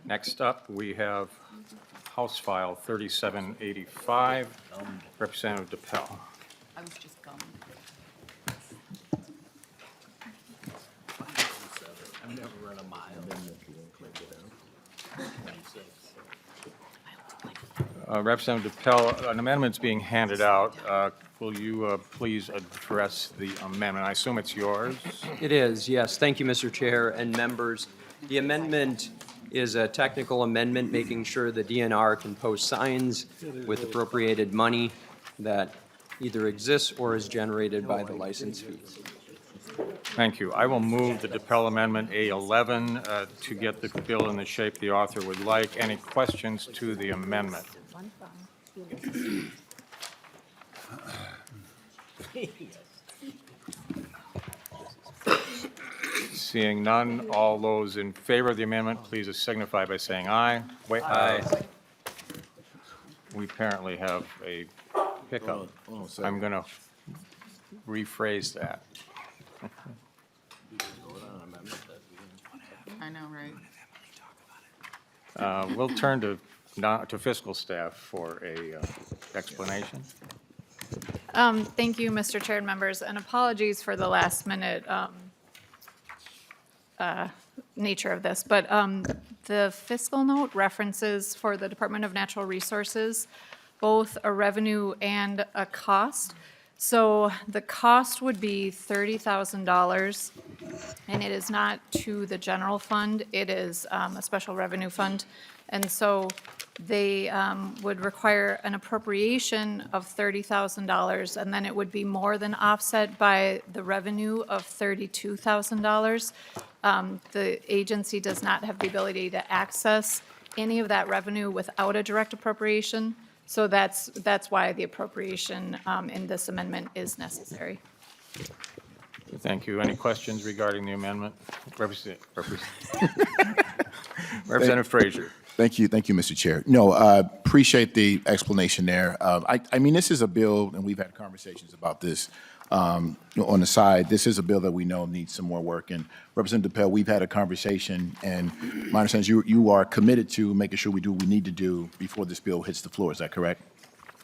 Next up, we have House File 3785, Representative DePel. I was just gum. I've never run a mile. Representative DePel, an amendment's being handed out. Will you please address the amendment? I assume it's yours? It is, yes. Thank you, Mr. Chair and members. The amendment is a technical amendment, making sure the DNR can post signs with appropriated money that either exists or is generated by the license fees. Thank you. I will move the DePel Amendment A11 to get the bill in the shape the author would like. Any questions to the amendment? Seeing none, all those in favor of the amendment, please signify by saying aye. Wait, aye. We apparently have a hiccup. I'm going to rephrase that. I know, right? We'll turn to fiscal staff for a explanation. Thank you, Mr. Chair and members, and apologies for the last minute nature of this, but the fiscal note references for the Department of Natural Resources both a revenue and a cost. So the cost would be $30,000, and it is not to the general fund, it is a special revenue fund. And so they would require an appropriation of $30,000, and then it would be more than offset by the revenue of $32,000. The agency does not have the ability to access any of that revenue without a direct appropriation. So that's why the appropriation in this amendment is necessary. Thank you. Any questions regarding the amendment? Representative Frazier. Thank you, Mr. Chair. No, appreciate the explanation there. I mean, this is a bill, and we've had conversations about this on the side. This is a bill that we know needs some more work. And Representative DePel, we've had a conversation, and my understanding is you are committed to making sure we do what we need to do before this bill hits the floor. Is that correct?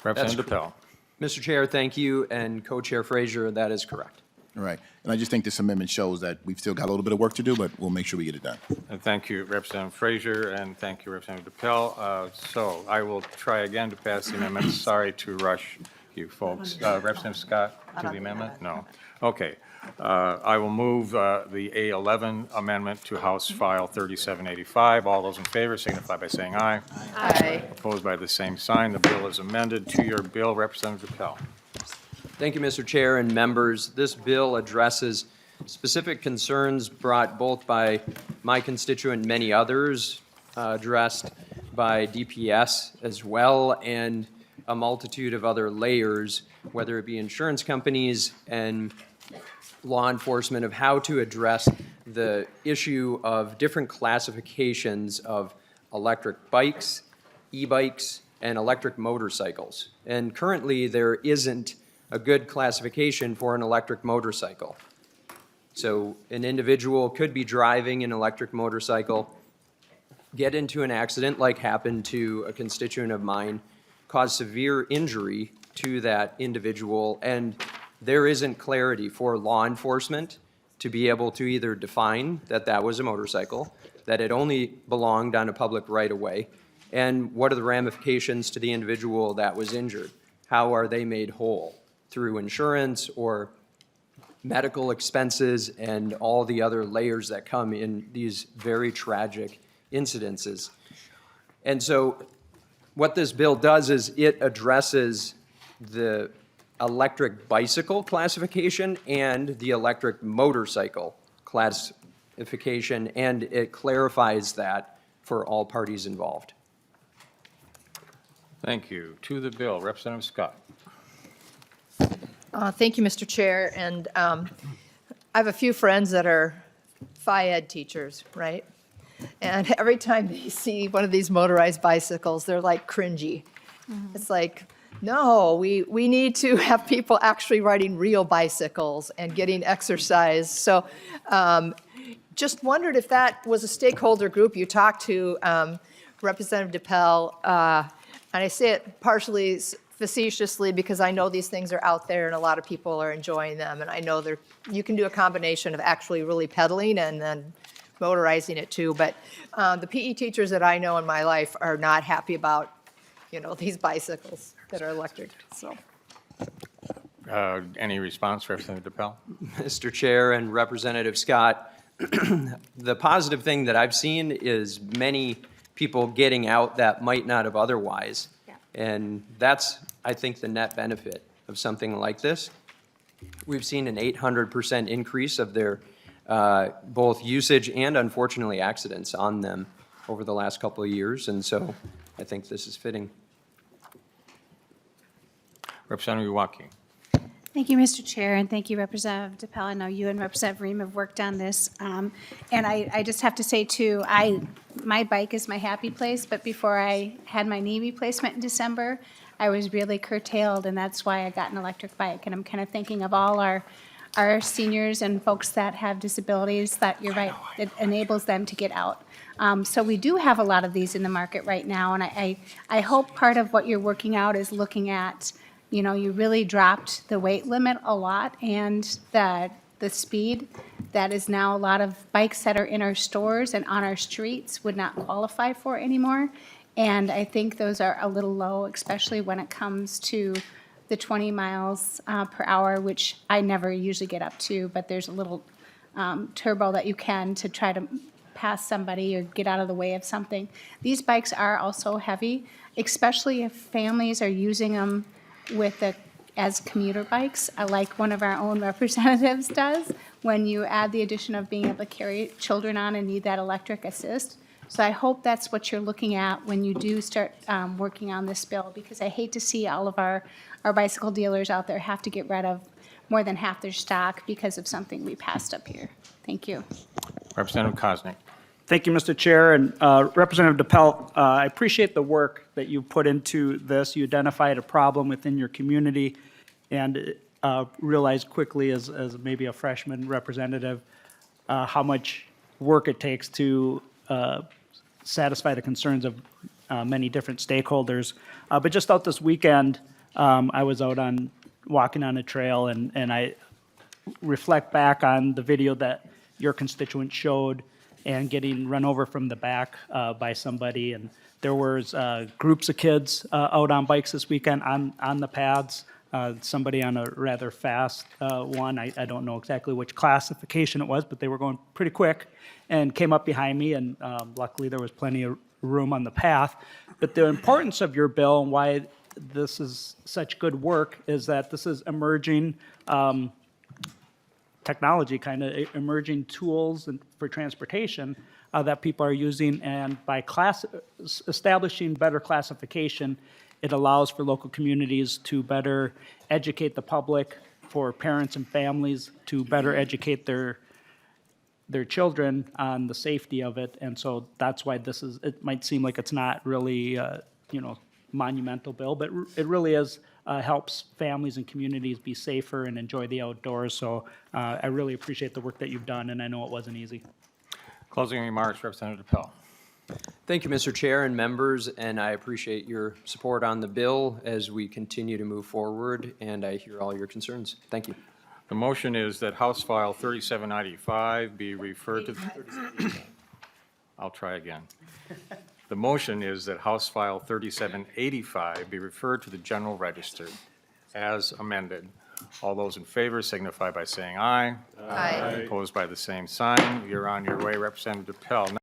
Representative DePel. Mr. Chair, thank you, and Co-Chair Frazier, that is correct. All right. And I just think this amendment shows that we've still got a little bit of work to do, but we'll make sure we get it done. And thank you, Representative Frazier, and thank you, Representative DePel. So I will try again to pass the amendment. Sorry to rush you folks. Representative Scott, to the amendment? No. Okay. I will move the A11 amendment to House File 3785. All those in favor signify by saying aye. Aye. Opposed by the same sign. The bill is amended. To your bill, Representative DePel. Thank you, Mr. Chair and members. This bill addresses specific concerns brought both by my constituent and many others, addressed by DPS as well, and a multitude of other layers, whether it be insurance companies and law enforcement, of how to address the issue of different classifications of electric bikes, e-bikes, and electric motorcycles. And currently, there isn't a good classification for an electric motorcycle. So an individual could be driving an electric motorcycle, get into an accident like happened to a constituent of mine, cause severe injury to that individual, and there isn't clarity for law enforcement to be able to either define that that was a motorcycle, that it only belonged on a public right-of-way, and what are the ramifications to the individual that was injured? How are they made whole? Through insurance or medical expenses and all the other layers that come in these very tragic incidences. And so what this bill does is it addresses the electric bicycle classification and the electric motorcycle classification, and it clarifies that for all parties involved. Thank you. To the bill, Representative Scott. Thank you, Mr. Chair. And I have a few friends that are Phi-Ed teachers, right? And every time they see one of these motorized bicycles, they're like cringy. It's like, no, we need to have people actually riding real bicycles and getting exercise. So just wondered if that was a stakeholder group you talked to, Representative DePel, and I say it partially facetiously because I know these things are out there and a lot of people are enjoying them, and I know you can do a combination of actually really pedaling and then motorizing it too, but the PE teachers that I know in my life are not happy about, these bicycles that are electric, so. Any response, Representative DePel? Mr. Chair and Representative Scott, the positive thing that I've seen is many people getting out that might not have otherwise. And that's, I think, the net benefit of something like this. We've seen an 800% increase of their both usage and unfortunately accidents on them over the last couple of years. And so I think this is fitting. Representative Joaquin. Thank you, Mr. Chair, and thank you, Representative DePel. I know you and Representative Ream have worked on this. And I just have to say, too, my bike is my happy place, but before I had my knee replacement in December, I was really curtailed, and that's why I got an electric bike. And I'm kind of thinking of all our seniors and folks that have disabilities, that you're right, it enables them to get out. So we do have a lot of these in the market right now, and I hope part of what you're working out is looking at, you really dropped the weight limit a lot and the speed. That is now a lot of bikes that are in our stores and on our streets would not qualify for anymore. And I think those are a little low, especially when it comes to the 20 miles per hour, which I never usually get up to, but there's a little turbo that you can to try to pass somebody or get out of the way of something. These bikes are also heavy, especially if families are using them as commuter bikes, like one of our own representatives does, when you add the addition of being able to carry children on and need that electric assist. So I hope that's what you're looking at when you do start working on this bill, because I hate to see all of our bicycle dealers out there have to get rid of more than half their stock because of something we passed up here. Thank you. Representative Koznick. Thank you, Mr. Chair, and Representative DePel, I appreciate the work that you put into this. You identified a problem within your community and realized quickly as maybe a freshman representative how much work it takes to satisfy the concerns of many different stakeholders. But just out this weekend, I was out walking on a trail, and I reflect back on the video that your constituent showed and getting run over from the back by somebody. And there was groups of kids out on bikes this weekend on the paths. Somebody on a rather fast one. I don't know exactly which classification it was, but they were going pretty quick and came up behind me, and luckily there was plenty of room on the path. But the importance of your bill and why this is such good work is that this is emerging technology, kind of emerging tools for transportation that people are using, and by establishing better classification, it allows for local communities to better educate the public, for parents and families to better educate their children on the safety of it. And so that's why it might seem like it's not really, monumental bill, but it really is, helps families and communities be safer and enjoy the outdoors. So I really appreciate the work that you've done, and I know it wasn't easy. Closing remarks, Representative DePel. Thank you, Mr. Chair and members, and I appreciate your support on the bill as we continue to move forward, and I hear all your concerns. Thank you. The motion is that House File 3795 be referred to. I'll try again. The motion is that House File 3785 be referred to the General Register as amended. All those in favor signify by saying aye. Aye. Opposed by the same sign. You're on your way, Representative DePel.